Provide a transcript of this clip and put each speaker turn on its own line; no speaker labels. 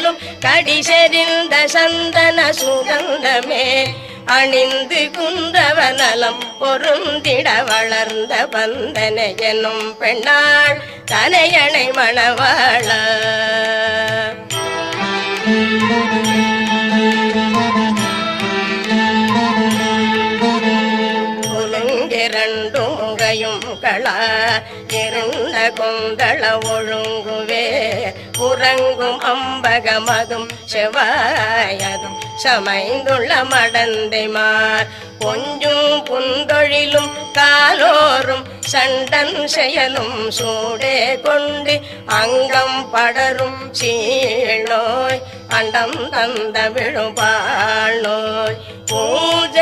செல்லும் கடிசெறிந்த சந்தன சுகந்தமே அணிந்து குன்றவனலம் பொருந்திட வளர்ந்த வந்தனை எனும் பெண்ணாள் தனையணை மணவாள இரண்டுங்கையும் களா இருந்த கொந்தள ஒழுங்குவே உறங்கும் அம்பகமதும் செவ்வாயதும் சமைந்துள்ள மடந்தைமார் கொஞ்சும் புந்தொழிலும் காலோரும் சண்டன் செயலும் சூடே கொண்டு அங்கம் படரும் சீழ்நோய் அண்டம் தந்த விழுபாள் நோய் பூஜை